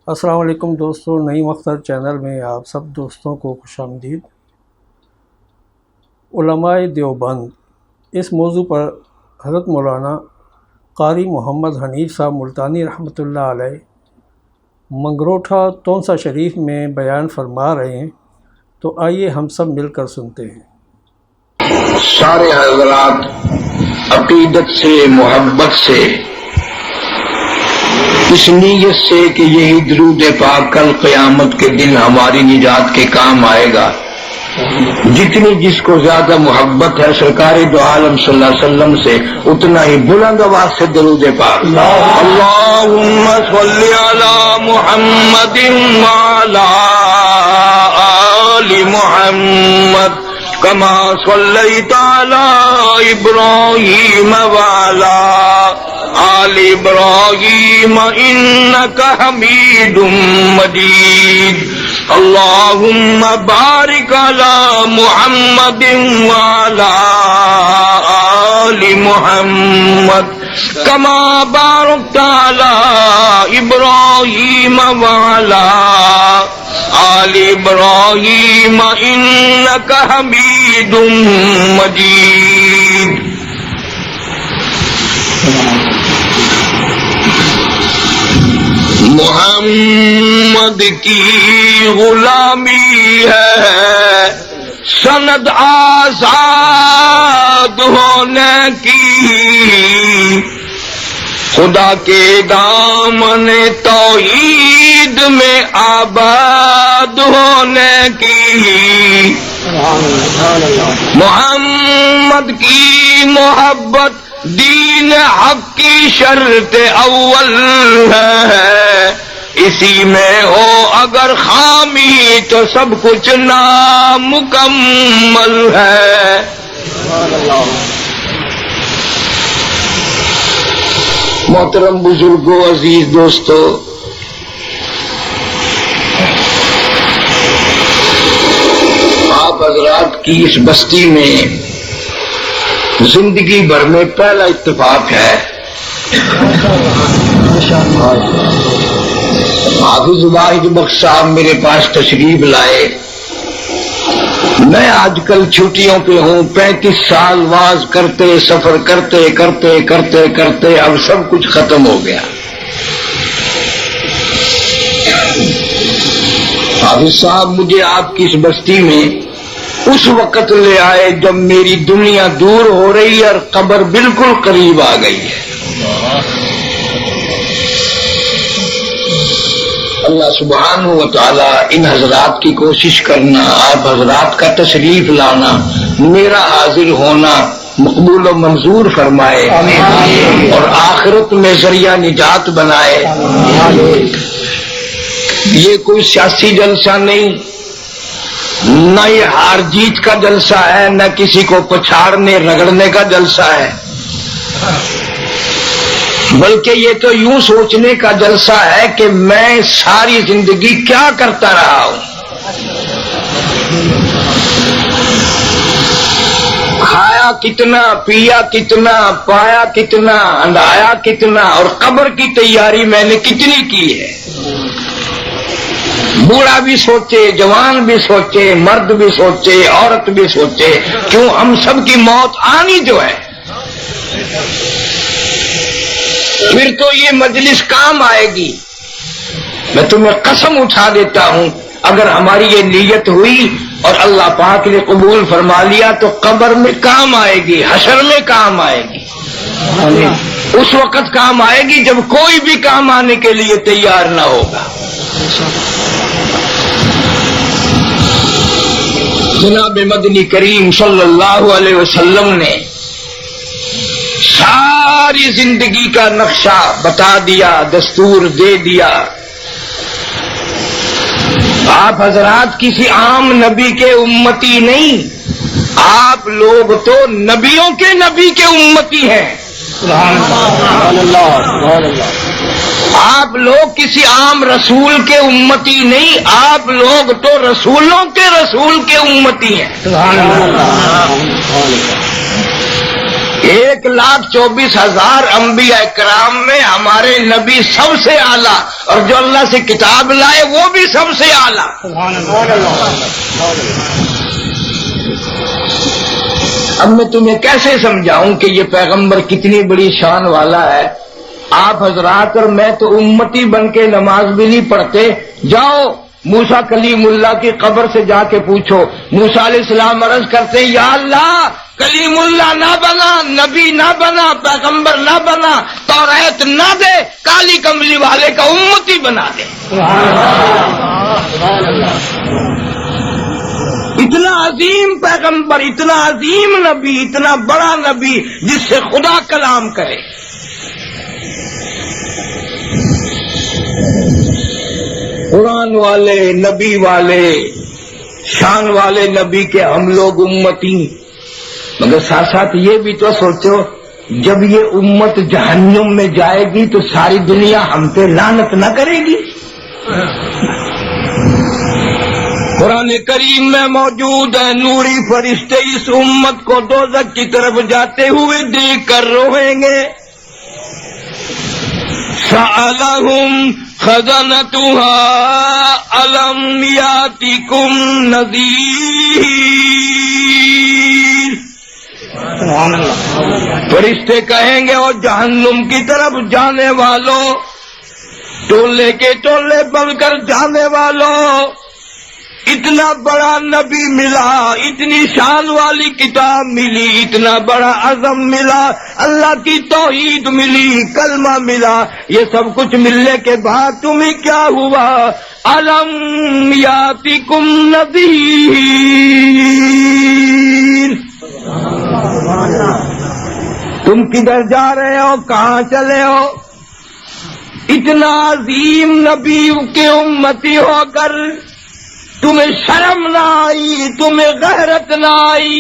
السلام علیکم دوستوں، نعیم اختر چینل میں آپ سب دوستوں کو خوش آمدید۔ علماء دیوبند، اس موضوع پر حضرت مولانا قاری محمد حنیف صاحب ملتانی رحمۃ اللہ علیہ منگروٹھا تونسا شریف میں بیان فرما رہے ہیں، تو آئیے ہم سب مل کر سنتے ہیں۔ سارے حضرات عقیدت سے، محبت سے، اس نیت سے کہ یہی درود پاک کل قیامت کے دن ہماری نجات کے کام آئے گا، جتنی جس کو زیادہ محبت ہے سرکار دو عالم صلی اللہ علیہ وسلم سے، اتنا ہی بلند آواز سے درود پاک۔ اللہم صلی علی محمد وعلی آل محمد کما صلیت علی ابراہیم وعلی آل ابراہیم انک حمید مجید۔ اللہم بارک علی محمد وعلی آل محمد کما بارکت علی ابراہیم وعلی آل ابراہیم انک حمید مجید۔ محمد کی غلامی ہے سند آزاد ہونے کی، خدا کے دامن توحید میں آباد ہونے کی۔ محمد کی محبت دین حق کی شرط اول ہے، اسی میں ہو اگر خامی تو سب کچھ نامکمل ہے۔ محترم بزرگوں، عزیز دوستو، آپ حضرات کی اس بستی میں زندگی بھر میں پہلا اتفاق ہے۔ حافظ واحد بخش صاحب میرے پاس تشریف لائے۔ میں آج کل چھٹیوں پہ ہوں، 35 سال واز کرتے، سفر کرتے کرتے کرتے کرتے اب سب کچھ ختم ہو گیا۔ حافظ صاحب مجھے آپ کی اس بستی میں اس وقت لے آئے جب میری دنیا دور ہو رہی ہے اور قبر بالکل قریب آ گئی ہے۔ اللہ سبحانہ و تعالی ان حضرات کی کوشش کرنا، آپ حضرات کا تشریف لانا، میرا حاضر ہونا مقبول و منظور فرمائے اور آخرت میں ذریعہ نجات بنائے۔ یہ کوئی سیاسی جلسہ نہیں، نہ یہ ہار جیت کا جلسہ ہے، نہ کسی کو پچھاڑنے رگڑنے کا جلسہ ہے، بلکہ یہ تو یوں سوچنے کا جلسہ ہے کہ میں ساری زندگی کیا کرتا رہا ہوں، کھایا کتنا، پیا کتنا، پایا کتنا، اندایا کتنا، اور قبر کی تیاری میں نے کتنی کی ہے۔ بوڑھا بھی سوچے، جوان بھی سوچے، مرد بھی سوچے، عورت بھی سوچے، کیوں ہم سب کی موت آنی جو ہے۔ پھر تو یہ مجلس کام آئے گی، میں تمہیں قسم اٹھا دیتا ہوں، اگر ہماری یہ نیت ہوئی اور اللہ پاک نے قبول فرما لیا تو قبر میں کام آئے گی، حشر میں کام آئے گی، اس وقت کام آئے گی جب کوئی بھی کام آنے کے لیے تیار نہ ہوگا۔ جناب مدنی کریم صلی اللہ علیہ وسلم نے ساری زندگی کا نقشہ بتا دیا، دستور دے دیا۔ آپ حضرات کسی عام نبی کے امتی نہیں، آپ لوگ تو نبیوں کے نبی کے امتی ہیں۔ آپ لوگ کسی عام رسول کے امتی نہیں، آپ لوگ تو رسولوں کے رسول کے امتی ہیں۔ 1,24,000 انبیاء کرام میں ہمارے نبی سب سے اعلیٰ، اور جو اللہ سے کتاب لائے وہ بھی سب سے اعلیٰ۔ اب میں تمہیں کیسے سمجھاؤں کہ یہ پیغمبر کتنی بڑی شان والا ہے؟ آپ حضرات اور میں تو امتی بن کے نماز بھی نہیں پڑھتے۔ جاؤ موسیٰ کلیم اللہ کی قبر سے جا کے پوچھو۔ موسیٰ علیہ السلام عرض کرتے یا اللہ کلیم اللہ نہ بنا، نبی نہ بنا، پیغمبر نہ بنا، توریت نہ دے، کالی کملی والے کا امتی بنا دے۔ اتنا عظیم پیغمبر، اتنا عظیم نبی، اتنا بڑا نبی جس سے خدا کلام کرے۔ قرآن والے، نبی والے، شان والے نبی کے ہم لوگ امتی، مگر ساتھ ساتھ یہ بھی تو سوچو جب یہ امت جہنم میں جائے گی تو ساری دنیا ہم پہ لعنت نہ کرے گی؟ قرآن کریم میں موجود ہے، نوری فرشتے اس امت کو دوزخ کی طرف جاتے ہوئے دیکھ کر روئیں گے۔ سألهم خزنتها ألم يأتكم نذير۔ فرشتے کہیں گے اور جہنم کی طرف جانے والوں، ٹولے کے ٹولے بن کر جانے والوں، اتنا بڑا نبی ملا، اتنی شان والی کتاب ملی، اتنا بڑا عزم ملا، اللہ کی توحید ملی، کلمہ ملا، یہ سب کچھ ملنے کے بعد تمہیں کیا ہوا؟ الم یاتکم نذیر۔ تم کدھر جا رہے ہو؟ کہاں چلے ہو؟ اتنا عظیم نبی کے امتی ہو کر تمہیں شرم نہ آئی، تمہیں غیرت نہ آئی؟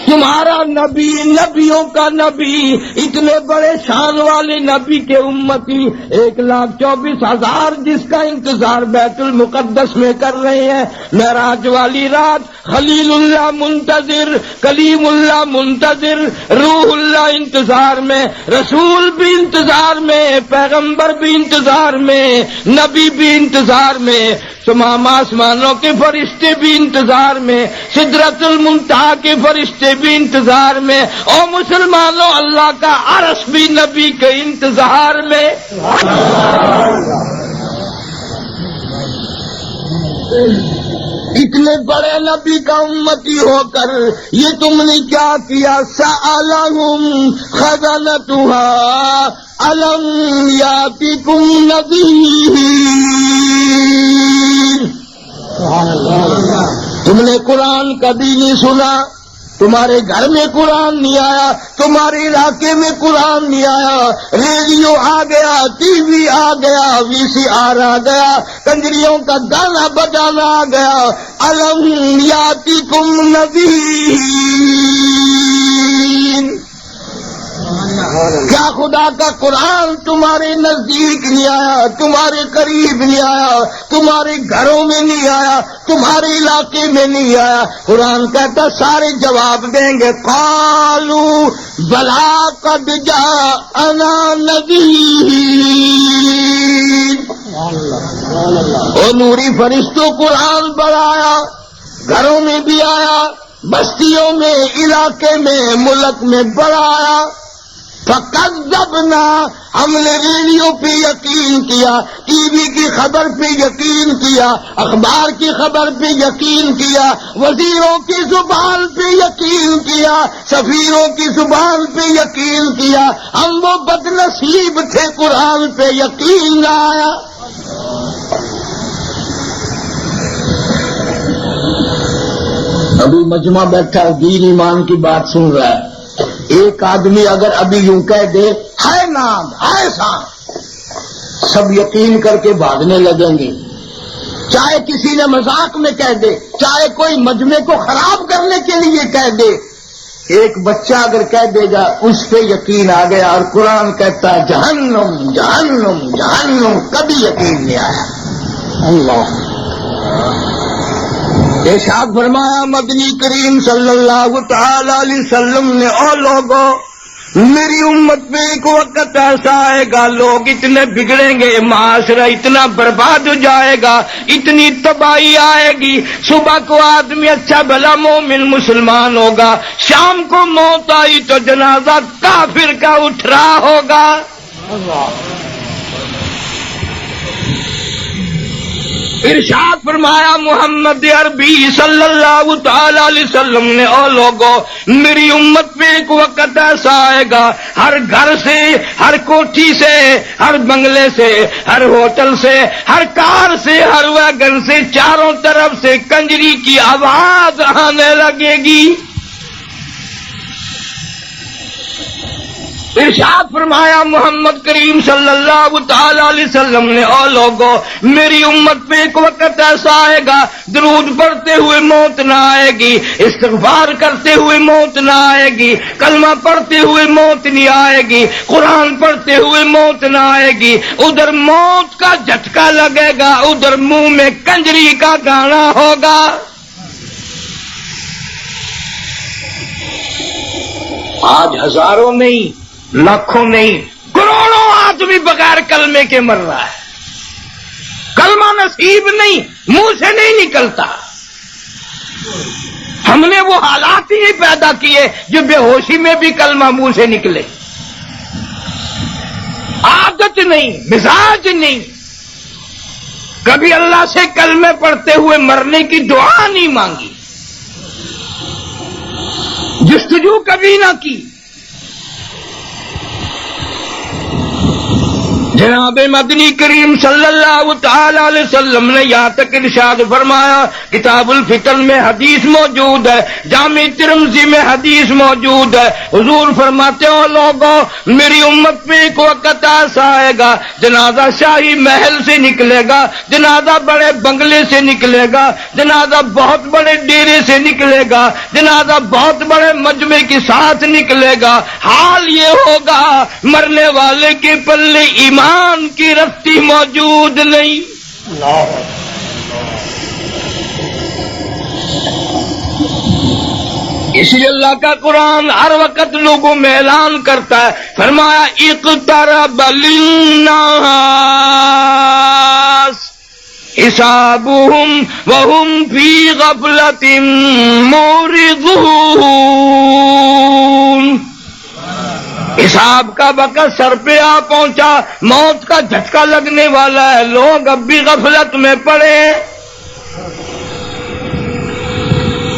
تمہارا نبی، نبیوں کا نبی، اتنے بڑے شان والے نبی کے امتی 1,24,000 جس کا انتظار بیت المقدس میں کر رہے ہیں، معراج والی رات خلیل اللہ منتظر، کلیم اللہ منتظر، روح اللہ انتظار میں، رسول بھی انتظار میں، پیغمبر بھی انتظار میں، نبی بھی انتظار میں، تمام آسمانوں کے فرشتے بھی انتظار میں، سدرۃ المنتہا کے فرشتے بھی انتظار میں، اور مسلمانوں اللہ کا عرش بھی نبی کے انتظار میں۔ اتنے بڑے نبی کا امتی ہو کر یہ تم نے کیا کیا؟ سألهم خزنتها ألم يأتكم نذير۔ تم نے قرآن کبھی نہیں سنا، تمہارے گھر میں قرآن نہیں آیا، تمہارے علاقے میں قرآن نہیں آیا، ریڈیو آ گیا، ٹی وی آ گیا، وی سی آر آ گیا، کنجریوں کا گانا بجانا آ گیا، الم یاتکم نذیر۔ کیا خدا کا قرآن تمہارے نزدیک نہیں آیا، تمہارے قریب نہیں آیا، تمہارے گھروں میں نہیں آیا، تمہارے علاقے میں نہیں آیا؟ قرآن کہتا سارے جواب دیں گے قالوا بلا قد جاءنا نذیر۔ اور نوری فرشتوں قرآن بڑھایا، گھروں میں بھی آیا، بستیوں میں، علاقے میں، ملک میں بڑھایا۔ فَكَذَّبْنَا، ہم نے ریڈیو پہ یقین کیا، ٹی وی کی خبر پہ یقین کیا، اخبار کی خبر پہ یقین کیا، وزیروں کی زبان پہ یقین کیا، سفیروں کی زبان پہ یقین کیا، ہم وہ بد نصیب تھے قرآن پہ یقین نہ آیا۔ ابھی مجمع بیٹھا دین ایمان کی بات سن رہا ہے، ایک آدمی اگر ابھی یوں کہہ دے ہے نام ہے سان، سب یقین کر کے بھاگنے لگیں گے۔ چاہے کسی نے مذاق میں کہہ دے، چاہے کوئی مجمع کو خراب کرنے کے لیے کہہ دے، ایک بچہ اگر کہہ دے گا اس پہ یقین آ گیا، اور قرآن کہتا ہے جہنم جہنم جہنم، کبھی یقین نہیں آیا۔ اللہ ارشاد فرمایا مدنی کریم صلی اللہ تعالی علیہ وسلم نے، او لوگوں میری امت میں ایک وقت ایسا آئے گا لوگ اتنے بگڑیں گے، معاشرہ اتنا برباد ہو جائے گا، اتنی تباہی آئے گی، صبح کو آدمی اچھا بھلا مومن مسلمان ہوگا، شام کو موت آئی تو جنازہ کافر کا اٹھ رہا ہوگا۔ ارشاد فرمایا محمد عربی صلی اللہ تعالی علیہ وسلم نے، او لوگوں میری امت میں ایک وقت ایسا آئے گا ہر گھر سے، ہر کوٹھی سے، ہر بنگلے سے، ہر ہوٹل سے، ہر کار سے، ہر ویگن سے، چاروں طرف سے کنجری کی آواز آنے لگے گی۔ ارشاد فرمایا محمد کریم صلی اللہ تعالی علیہ وسلم نے، او لوگوں میری امت پہ ایک وقت ایسا آئے گا درود پڑھتے ہوئے موت نہ آئے گی، استغفار کرتے ہوئے موت نہ آئے گی، کلمہ پڑھتے ہوئے موت نہیں آئے گی، قرآن پڑھتے ہوئے موت نہ آئے گی، ادھر موت کا جھٹکا لگے گا، ادھر منہ میں کنجری کا گانا ہوگا۔ آج ہزاروں نہیں، لاکھوں نہیں، کروڑوں آدمی بغیر کلمے کے مر رہا ہے، کلمہ نصیب نہیں، منہ سے نہیں نکلتا۔ ہم نے وہ حالات ہی پیدا کیے جو بے ہوشی میں بھی کلمہ منہ سے نکلے، عادت نہیں، مزاج نہیں، کبھی اللہ سے کلمے پڑھتے ہوئے مرنے کی دعا نہیں مانگی، جستجو کبھی نہ کی۔ جناب مدنی کریم صلی اللہ تعالی علیہ وسلم نے یہاں تک ارشاد فرمایا، کتاب الفتن میں حدیث موجود ہے، جامع ترمذی میں حدیث موجود ہے، حضور فرماتے ہو لوگوں میری امت میں ایک وقت ایسا آئے گا جنازہ شاہی محل سے نکلے گا، جنازہ بڑے بنگلے سے نکلے گا، جنازہ بہت بڑے ڈیرے سے نکلے گا، جنازہ بہت بڑے مجمع کے ساتھ نکلے گا، حال یہ ہوگا مرنے والے کے پلے ایمان کی رفتی موجود نہیں۔ اس لیے اللہ کا قرآن ہر وقت لوگوں میں اعلان کرتا ہے، فرمایا اقترب للناس حسابهم وهم في غفلة معرضون۔ حساب کا وقت سر پہ آ پہنچا، موت کا جھٹکا لگنے والا ہے، لوگ اب بھی غفلت میں پڑے۔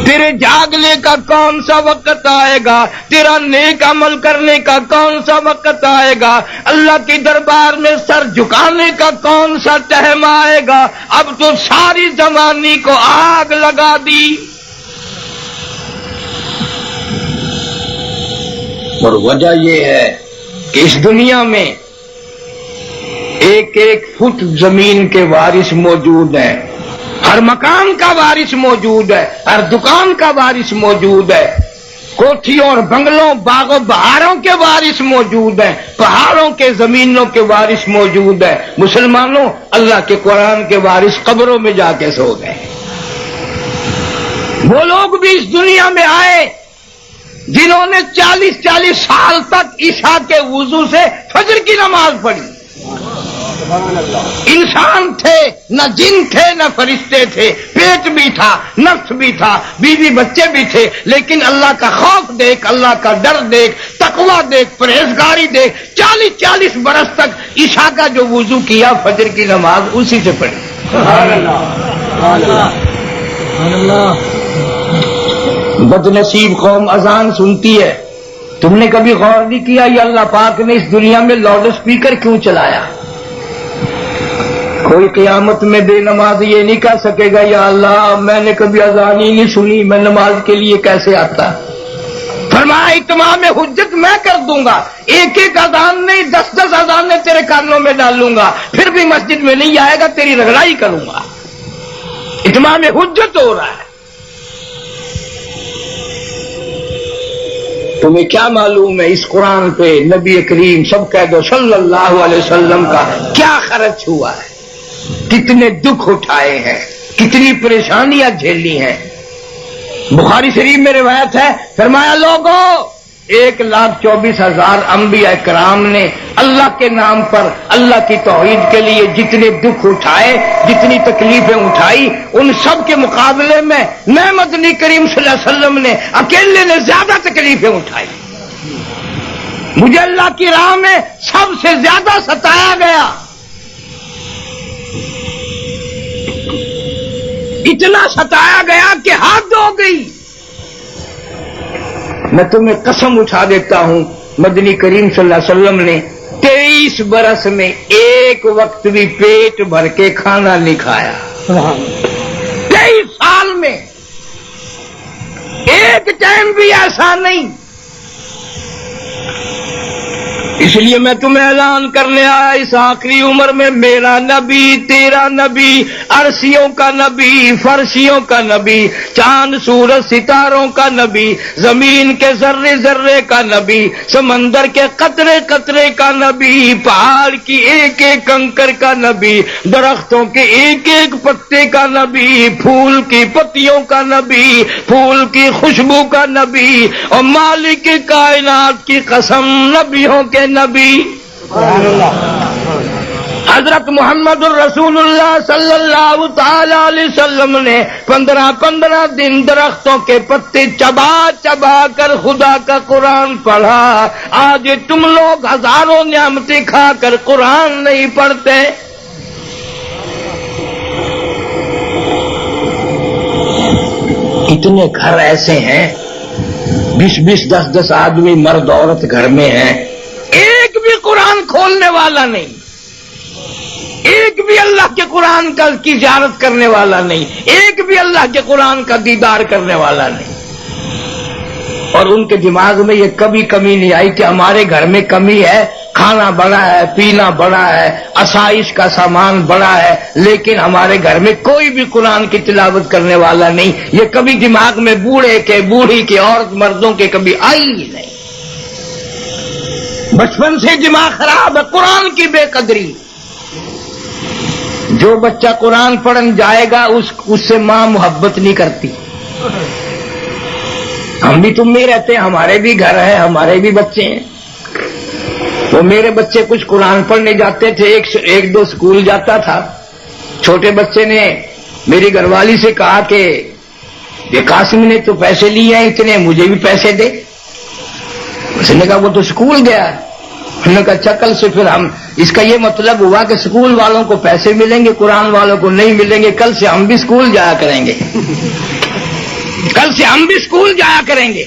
تیرے جاگنے کا کون سا وقت آئے گا، تیرا نیک عمل کرنے کا کون سا وقت آئے گا، اللہ کے دربار میں سر جھکانے کا کون سا ٹائم آئے گا؟ اب تو ساری زمانی کو آگ لگا دی۔ اور وجہ یہ ہے کہ اس دنیا میں ایک ایک فٹ زمین کے وارث موجود ہیں، ہر مکان کا وارث موجود ہے، ہر دکان کا وارث موجود ہے، کوٹھیوں اور بنگلوں باغ و بہاروں کے وارث موجود ہیں، پہاڑوں کے زمینوں کے وارث موجود ہیں۔ مسلمانوں اللہ کے قرآن کے وارث قبروں میں جا کے سو گئے۔ وہ لوگ بھی اس دنیا میں آئے جنہوں نے 40 سال تک عشاء کے وضو سے فجر کی نماز پڑھی، انسان تھے، نہ جن تھے نہ فرشتے تھے، پیٹ بھی تھا، نفس بھی تھا، بیوی بچے بھی تھے، لیکن اللہ کا خوف دیکھ، اللہ کا ڈر دیکھ، تقوی دیکھ، پرہیزگاری دیکھ، 40 برس تک عشاء کا جو وضو کیا فجر کی نماز اسی سے پڑھی۔ سبحان اللہ، سبحان اللہ۔ بد نصیب قوم اذان سنتی ہے، تم نے کبھی غور نہیں کیا یہ اللہ پاک نے اس دنیا میں لاؤڈ اسپیکر کیوں چلایا؟ کوئی قیامت میں بے نماز یہ نہیں کہہ سکے گا یا اللہ میں نے کبھی اذان ہی نہیں سنی، میں نماز کے لیے کیسے آتا؟ فرمایا اتمام حجت میں کر دوں گا، ایک اذان نہیں 10 اذانیں تیرے کانوں میں ڈالوں گا، پھر بھی مسجد میں نہیں آئے گا، تیری رگڑائی کروں گا۔ اتمام حجت ہو رہا ہے۔ تمہیں کیا معلوم ہے اس قرآن پہ نبی کریم سب کہہ دو صلی اللہ علیہ وسلم کا کیا خرچ ہوا ہے، کتنے دکھ اٹھائے ہیں، کتنی پریشانیاں جھیلی ہیں. بخاری شریف میں روایت ہے، فرمایا لوگوں 1,24,000 انبیاء کرام نے اللہ کے نام پر اللہ کی توحید کے لیے جتنے دکھ اٹھائے، جتنی تکلیفیں اٹھائی، ان سب کے مقابلے میں مدنی کریم صلی اللہ علیہ وسلم نے اکیلے نے زیادہ تکلیفیں اٹھائی. مجھے اللہ کی راہ میں سب سے زیادہ ستایا گیا. اتنا ستایا گیا کہ حد ہو گئی. میں تمہیں قسم اٹھا دیتا ہوں، مدنی کریم صلی اللہ علیہ وسلم نے 23 برس میں ایک وقت بھی پیٹ بھر کے کھانا نہیں کھایا. 23 سال میں ایک ٹائم بھی ایسا نہیں. اس لیے میں تمہیں اعلان کرنے آیا اس آخری عمر میں، میرا نبی تیرا نبی، عرشیوں کا نبی، فرشیوں کا نبی، چاند سورج ستاروں کا نبی، زمین کے ذرے ذرے کا نبی، سمندر کے قطرے قطرے کا نبی، پہاڑ کی ایک ایک کنکر کا نبی، درختوں کے ایک ایک پتے کا نبی، پھول کی پتیوں کا نبی، پھول کی خوشبو کا نبی، اور مالک کائنات کی قسم نبیوں کے نبی حضرت محمد الرسول اللہ صلی اللہ تعالی علیہ وسلم نے 15 دن درختوں کے پتے چبا چبا کر خدا کا قرآن پڑھا. آج تم لوگ ہزاروں نعمتیں کھا کر قرآن نہیں پڑھتے. اتنے گھر ایسے ہیں 20 10 آدمی مرد عورت گھر میں ہیں، ایک بھی قرآن کھولنے والا نہیں، ایک بھی اللہ کے قرآن کی زیارت کرنے والا نہیں، ایک بھی اللہ کے قرآن کا دیدار کرنے والا نہیں. اور ان کے دماغ میں یہ کبھی کمی نہیں آئی کہ ہمارے گھر میں کمی ہے، کھانا بڑا ہے، پینا بڑا ہے، آسائش کا سامان بڑا ہے، لیکن ہمارے گھر میں کوئی بھی قرآن کی تلاوت کرنے والا نہیں. یہ کبھی دماغ میں بوڑھے کے، بوڑھی کے، عورت مردوں کے کبھی آئی ہی نہیں. بچپن سے دماغ خراب ہے، قرآن کی بے قدری. جو بچہ قرآن پڑھن جائے گا اس سے ماں محبت نہیں کرتی. ہم بھی تم نہیں رہتے، ہمارے بھی گھر ہیں، ہمارے بھی بچے ہیں. تو میرے بچے کچھ قرآن پڑھنے جاتے تھے، ایک دو سکول جاتا تھا. چھوٹے بچے نے میری گھر والی سے کہا کہ یہ قاسم نے تو پیسے لیے ہیں اتنے، مجھے بھی پیسے دے. اس نے کہا وہ تو سکول گیا. انہوں نے کہا اچھا کل سے پھر ہم، اس کا یہ مطلب ہوا کہ سکول والوں کو پیسے ملیں گے، قرآن والوں کو نہیں ملیں گے. کل سے ہم بھی سکول جایا کریں گے، کل سے ہم بھی سکول جایا کریں گے.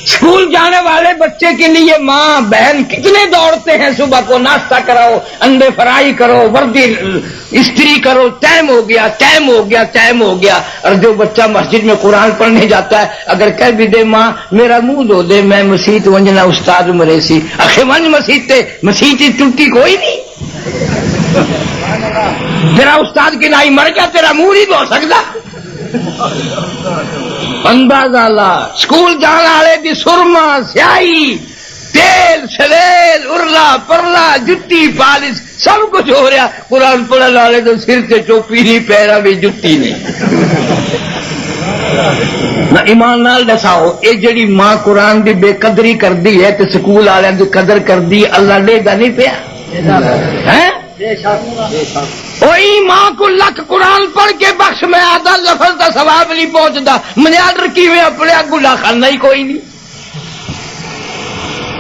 اسکول جانے والے بچے کے لیے ماں بہن کتنے دوڑتے ہیں. صبح کو ناشتہ کراؤ، انڈے فرائی کرو، وردی استری کرو، ٹائم ہو گیا ٹائم ہو گیا ٹائم ہو گیا. اور جو بچہ مسجد میں قرآن پڑھنے جاتا ہے اگر کہہ بھی دے ماں میرا منہ دھو دے میں مسیت ونجنا استاد مرے سی، اخے ونج مسیت ٹوٹی کوئی نہیں. تیرا استاد کی نائی مر گیا، تیرا منہ نہیں دھو سکتا. اندازہ لا سکول جانے والے دی سرما سیاہی تیل سلیل ارلا پرلا جتی پالش سب کچھ ہو رہا. قرآن پڑھنے والے تو سر سے چوپی نہیں، پیرا بھی جتی نہیں. نہ ایمان نال دساؤ یہ جڑی ماں قرآن دی بے قدری کر دی ہے تو سکول والوں دی قدر کر دی، اللہ لے گا نہیں پیا ہے. وہی ماں کو لکھ قرآن پڑھ کے بخش میں آدھا لفظ کا ثواب نہیں پہنچتا. میں آڈر کی میں اپنے گلا کھانا ہی کوئی نہیں.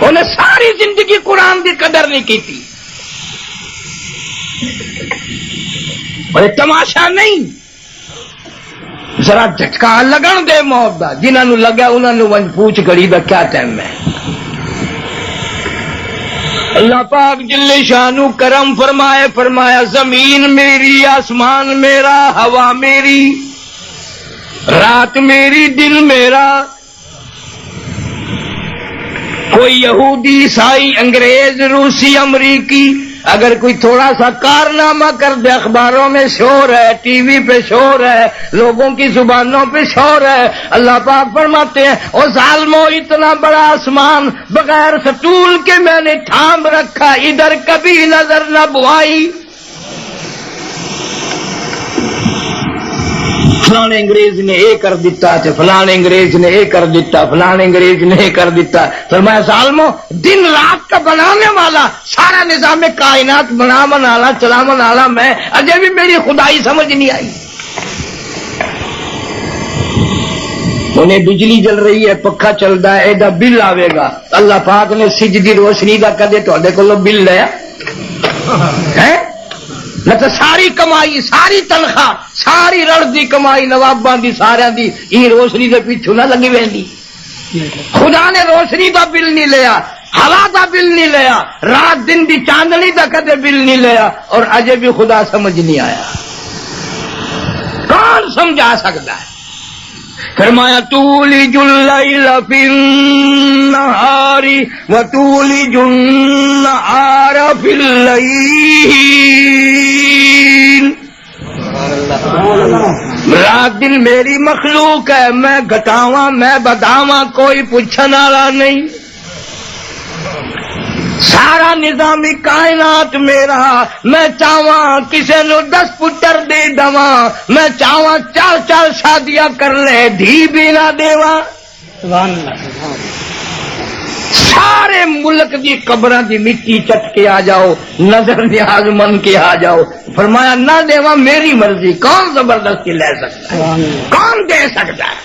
انہیں ساری زندگی قرآن کی قدر نہیں کی تھی. اور تماشا نہیں، ذرا جھٹکا لگن دے موت دا. جنہوں لگا انہوں نے پوچھ گڑی دا کیا ٹائم ہے. اللہ پاک جل شانو کرم فرمایا زمین میری، آسمان میرا، ہوا میری، رات میری، دل میرا. کوئی یہودی عیسائی انگریز روسی امریکی اگر کوئی تھوڑا سا کارنامہ کر دے، اخباروں میں شور ہے، ٹی وی پہ شور ہے، لوگوں کی زبانوں پہ شور ہے. اللہ پاک فرماتے ہیں او ظالمو اتنا بڑا آسمان بغیر سطول کے میں نے تھام رکھا، ادھر کبھی نظر نہ بوائی. فلانے انگریز نے یہ کر دیتا تے فلانے انگریز نے یہ کر دیتا فلانے انگریز نے یہ کر دیتا. فرمایا ظالمو دن رات کا بنانے والا سارا نظام کائنات بناون والا چلاون والا میں اجے بھی میری خدائی سمجھ نہیں آئی. انہیں بجلی جل رہی ہے پکھا چلتا ہے ایڈا بل آئے گا اللہ پاک نے سج دی روشنی کا کدے تے کولو بل لیا ہے؟ نہ تو ساری کمائی ساری تنخواہ ساری رڑ دی کمائی نواباں دی سارا دی یہ روشنی دے پیچھے نہ لگی ویندی. خدا نے روشنی دا بل نہیں لیا ہوا دا بل نہیں لیا رات دن دی چاندنی دا کدے بل نہیں لیا اور اجے بھی خدا سمجھ نہیں آیا. کون سمجھا سکتا ہے؟ فرمایا تولج اللیل فی النہار وتولج النہار فی اللیل. رات دن میری مخلوق ہے میں گھٹاواں میں بداواں کوئی پوچھنے والا نہیں. سارا نظامی کائنات میرا میں چاہواں کسے نو 10 پتر دے دواں میں چاہواں 4 شادیاں کر لے دھی بھی نہ دیواں. سارے ملک دی قبراں دی مٹی چٹ کے آ جاؤ نظر نیاز من کے آ جاؤ. فرمایا نہ دیواں میری مرضی. کون زبردستی لے سکتا ہے؟ کون دے سکتا ہے؟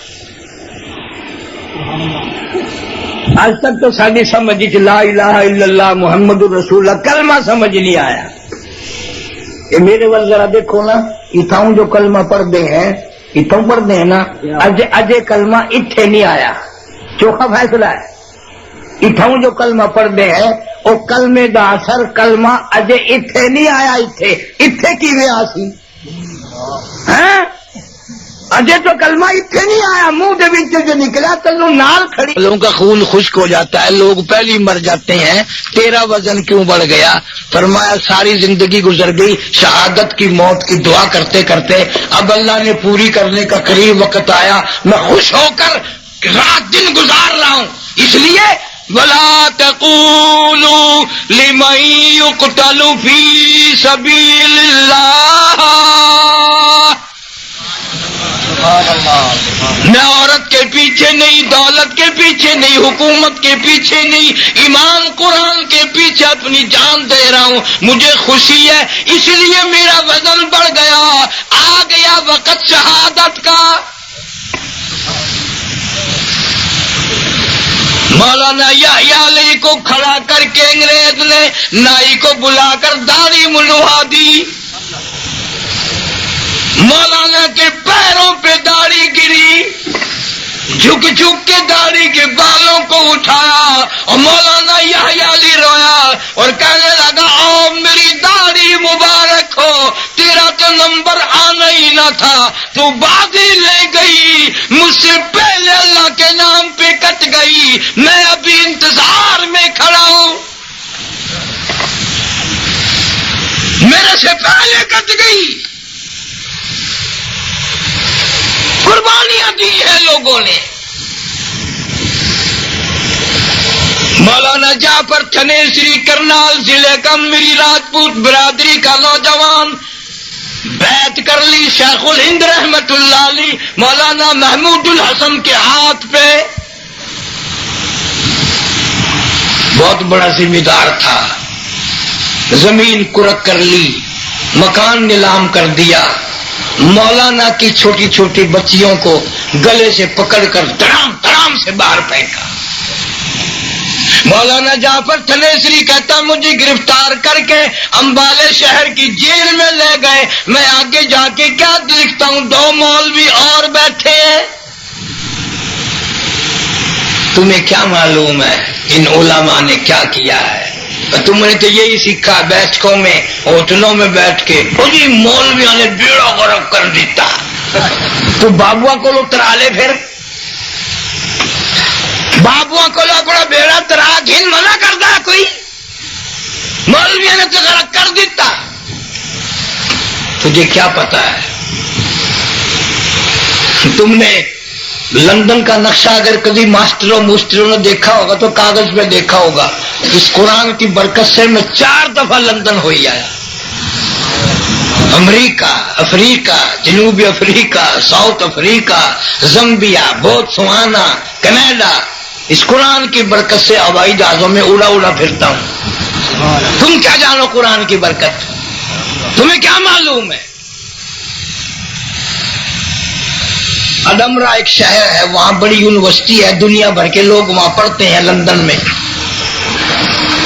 آج تک تو ساری سمجھ لا الہ الا اللہ محمد رسول اللہ کلمہ سمجھ نہیں آیا. یہ میرے وال ذرا دیکھو نا اتاؤں جو کلمہ پڑھتے ہیں اتوں پڑھتے ہیں نا اجے کلمہ اتھے نہیں آیا. چوکھا فیصلہ ہے. اتاؤں جو کلمہ پڑھتے ہیں وہ کلمے دا اثر کلمہ اجے اتھے نہیں آیا. اتھے کی وے آسی اجے تو کلمہ اتنے نہیں آیا منہ دے وچ جو نکلا تنو نال کھڑی. لوگوں کا خون خشک ہو جاتا ہے لوگ پہلی مر جاتے ہیں تیرا وزن کیوں بڑھ گیا؟ فرمایا ساری زندگی گزر گئی شہادت کی موت کی دعا کرتے کرتے اب اللہ نے پوری کرنے کا قریب وقت آیا میں خوش ہو کر رات دن گزار رہا ہوں. اس لیے وَلَا تَقُولُوا لِمَن يُقْتَلُ فِي سَبِيلِ اللَّهِ. میں عورت کے پیچھے نہیں دولت کے پیچھے نہیں حکومت کے پیچھے نہیں ایمان قرآن کے پیچھے اپنی جان دے رہا ہوں. مجھے خوشی ہے اس لیے میرا وزن بڑھ گیا. آ گیا وقت شہادت کا. مولانا یحییٰ علی کو کھڑا کر کے انگریز نے نائی کو بلا کر داڑھی منڈوا دی. مولانا کے پیروں پہ داڑھی گری جھک جھک کے داڑھی کے بالوں کو اٹھایا اور مولانا یحییٰ علی رویا اور کہنے لگا او میری داڑھی مبارک ہو تیرا تو نمبر آنا ہی نہ تھا تو بازی لے گئی مجھ سے پہلے اللہ کے نام پہ کٹ گئی میں ابھی انتظار میں کھڑا ہوں. میرے سے پہلے کٹ گئی. قربانیاں دی ہیں لوگوں نے. مولانا جعفر تھنیسری کرنال ضلع کا میری راجپوت برادری کا نوجوان بیعت کر لی شیخ الہند رحمت اللہ علی مولانا محمود الحسن کے ہاتھ پہ. بہت بڑا ذمہ دار تھا. زمین کرک کر لی مکان نیلام کر دیا. مولانا کی چھوٹی چھوٹی بچیوں کو گلے سے پکڑ کر دڑام دڑام سے باہر پھینکا. مولانا جعفر تھنیسری کہتا مجھے گرفتار کر کے امبالے شہر کی جیل میں لے گئے. میں آگے جا کے کیا دیکھتا ہوں 2 مولوی اور بیٹھے ہیں. تمہیں کیا معلوم ہے ان علماء نے کیا کیا ہے؟ تم نے تو یہی سیکھا بیٹھکوں میں ہوٹلوں میں بیٹھ کے جی مولویوں نے بیڑا غرق کر دیتا. تو بابوا کو لو ترا لے پھر بابوا کو لو اپنا بیڑا ترا گھن منع کرتا کوئی مولویوں نے تو غرق کر دیتا. تجھے کیا پتا ہے؟ تم نے لندن کا نقشہ اگر کبھی ماسٹروں نے دیکھا ہوگا تو کاغذ پہ دیکھا ہوگا. اس قرآن کی برکت سے میں 4 دفعہ لندن ہوئی آیا. امریکہ افریقہ، جنوبی افریقہ، ساؤتھ افریقہ، زمبیا، بوتسوانا، کینیڈا، اس قرآن کی برکت سے ہوائی جہازوں میں اڑا اڑا پھرتا ہوں۔ تم کیا جانو قرآن کی برکت؟ تمہیں کیا معلوم ہے؟ اڈمرا ایک شہر ہے، وہاں بڑی یونیورسٹی ہے، دنیا بھر کے لوگ وہاں پڑھتے ہیں، لندن میں۔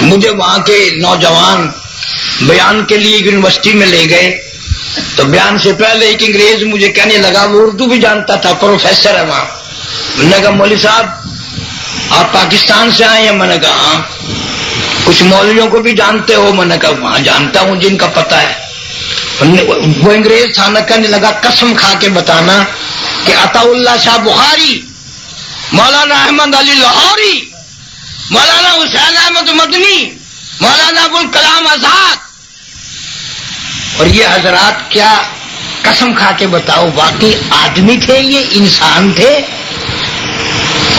مجھے وہاں کے نوجوان بیان کے لیے یونیورسٹی میں لے گئے، تو بیان سے پہلے ایک انگریز مجھے کہنے لگا، وہ اردو بھی جانتا تھا، پروفیسر ہے وہاں۔ میں نے کہا مولوی صاحب آپ پاکستان سے آئے ہیں؟ میں نے کہا ہاں۔ کچھ مولویوں کو بھی جانتے ہو؟ میں نے کہا وہاں جانتا ہوں جن کا پتہ ہے۔ وہ انگریز تھا، نہ کہنے لگا قسم کھا کے بتانا کہ عطا اللہ شاہ بخاری، مولانا احمد علی لاہوری، مولانا حسین احمد مدنی، مولانا ابوالکلام آزاد اور یہ حضرات کیا قسم کھا کے بتاؤ واقعی آدمی تھے، یہ انسان تھے؟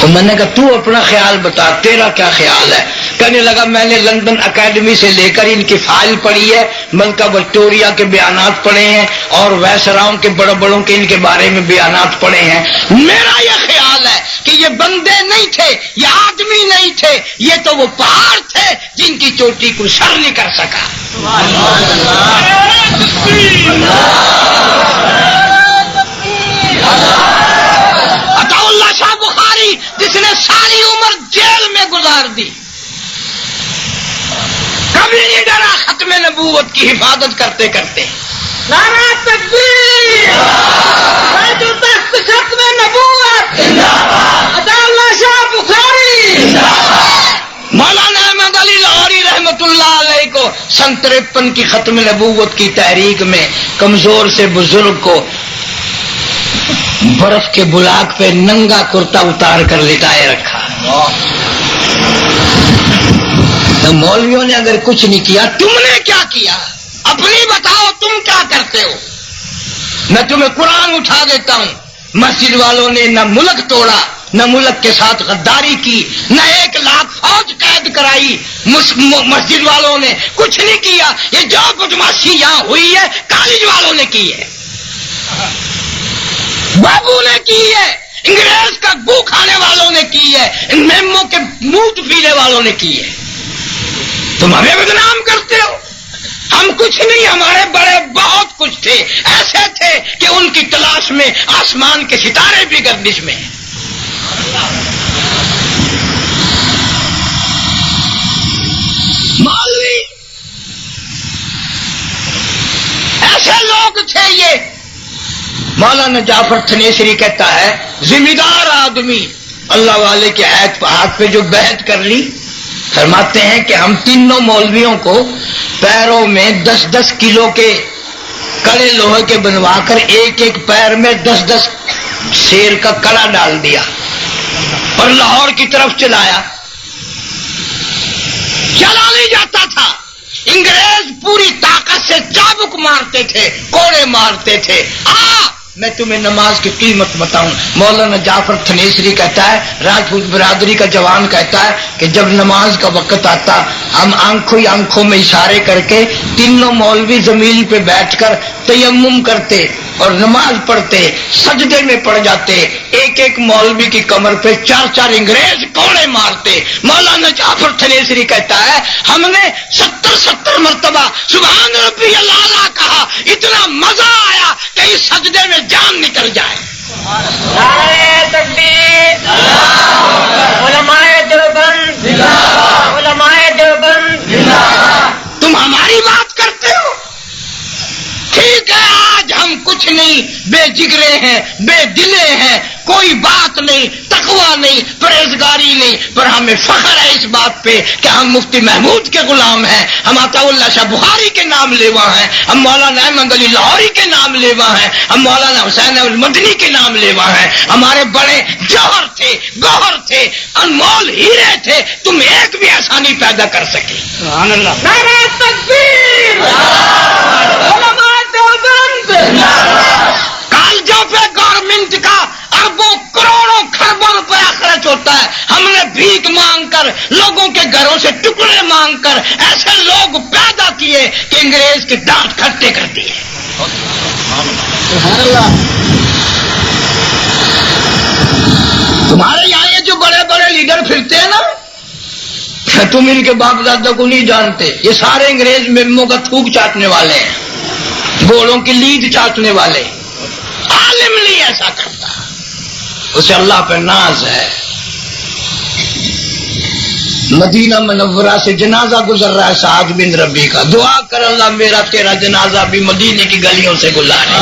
تو میں نے کہا تو اپنا خیال بتا، تیرا کیا خیال ہے؟ کہنے لگا میں نے لندن اکیڈمی سے لے کر ان کی فائل پڑھی ہے، ملکہ وکٹوریہ کے بیانات پڑھے ہیں اور ویسراؤں کے بڑوں بڑوں کے ان کے بارے میں بیانات پڑھے ہیں۔ میرا یہ خیال ہے کہ یہ بندے نہیں تھے، یہ آدمی نہیں تھے، یہ تو وہ پہاڑ تھے جن کی چوٹی کو سر نہیں کر سکا۔ عطا اللہ شاہ بخاری جس نے ساری عمر جیل میں گزار دی، کبھی نہیں ڈرا ختم نبوت کی حفاظت کرتے کرتے۔ نعرہ تکبیر، ختم نبوت، عطا اللہ شاہ بخاری۔ مولانا احمد علی لاہوری رحمت اللہ علیہ کو سن 53 کی ختم نبوت کی تحریک میں کمزور سے بزرگ کو برف کے بلاک پہ ننگا کرتا اتار کر لٹائے رکھا۔ تو مولویوں نے اگر کچھ نہیں کیا، تم نے کیا کیا؟ اپنی بتاؤ تم کیا کرتے ہو؟ میں تمہیں قرآن اٹھا دیتا ہوں، مسجد والوں نے نہ ملک توڑا، نہ ملک کے ساتھ غداری کی، نہ 1 لاکھ فوج قید کرائی، مسجد والوں نے کچھ نہیں کیا۔ یہ جو بدماشی یہاں ہوئی ہے کالج والوں نے کی ہے، بابو نے کی ہے، انگریز کا گو کھانے والوں نے کی ہے، ان میموں کے موت پینے والوں نے کی ہے۔ تم ہمیں بدنام کرتے ہو، ہم کچھ نہیں، ہمارے بڑے بہت کچھ تھے، ایسے تھے کہ ان کی تلاش میں آسمان کے ستارے بھی گردش میں ہیں۔ مولوی ایسے لوگ تھے یہ۔ مولانا جعفر تھنیسری کہتا ہے ذمہ دار آدمی اللہ والے کے ہاتھ پہ جو بیعت کر لی، فرماتے ہیں کہ ہم تینوں مولویوں کو پیروں میں 10-10 کلو کے کڑے لوہے کے بنوا کر ایک ایک پیر میں 10-10 شیر کا کڑا ڈال دیا اور لاہور کی طرف چلایا۔ چلا نہیں جاتا تھا، انگریز پوری طاقت سے چابک مارتے تھے، کوڑے مارتے تھے۔ میں تمہیں نماز کی قیمت بتاؤں، مولانا جعفر تھنیسری کہتا ہے، راجپوت برادری کا جوان کہتا ہے کہ جب نماز کا وقت آتا ہم آنکھوں میں اشارے کر کے تینوں مولوی زمین پہ بیٹھ کر تیمم کرتے اور نماز پڑھتے، سجدے میں پڑ جاتے، ایک ایک مولوی کی کمر پہ 4-4 انگریز کوڑے مارتے۔ مولانا جعفر تھنیسری کہتا ہے ہم نے 70 مرتبہ سبحان ربی اللہ کہا، اتنا مزہ آیا کہ اس سجدے میں جان نکل جائے۔ نعرہ تکبیر، علماء دیوبند، علماء دیوبند۔ تم ہماری بات کرتے ہو، ٹھیک ہے، آج ہم کچھ نہیں، بے جگرے ہیں، بے دلے ہیں، کوئی بات نہیں، تقویٰ نہیں، پرہیزگاری نہیں، پر ہمیں فخر ہے اس بات پہ کہ ہم مفتی محمود کے غلام ہیں، ہم عطا اللہ شاہ بخاری کے نام لیوا ہیں، ہم مولانا احمد علی لاہوری کے نام لیوا ہیں، ہم مولانا حسین احمد مدنی کے نام لیوا ہیں۔ ہمارے بڑے جوہر تھے، گوہر تھے، انمول ہیرے تھے، تم ایک بھی ایسا نہیں پیدا کر سکے۔ سبحان اللہ۔ نعرہ تکبیر، علماء دیوبند۔ کالجوں پہ گورنمنٹ کا اربوں کروڑوں خربوں روپیہ خرچ ہوتا ہے، ہم نے بھیک مانگ کر، لوگوں کے گھروں سے ٹکڑے مانگ کر ایسے لوگ پیدا کیے کہ انگریز کی ڈانٹ کھٹے کر دیے۔ تمہارے یہاں یہ جو بڑے بڑے لیڈر پھرتے ہیں نا، تم ان کے باپ دادا کو نہیں جانتے، یہ سارے انگریز مموں کا تھوک چاٹنے والے ہیں، گھوڑوں کی لید چاٹنے والے۔ عالم نہیں ایسا کرتا، اسے اللہ پہ ناز ہے۔ مدینہ منورہ سے جنازہ گزر رہا ہے سعد بن ربیع کا، دعا کر اللہ میرا تیرا جنازہ بھی مدینے کی گلیوں سے گزارے۔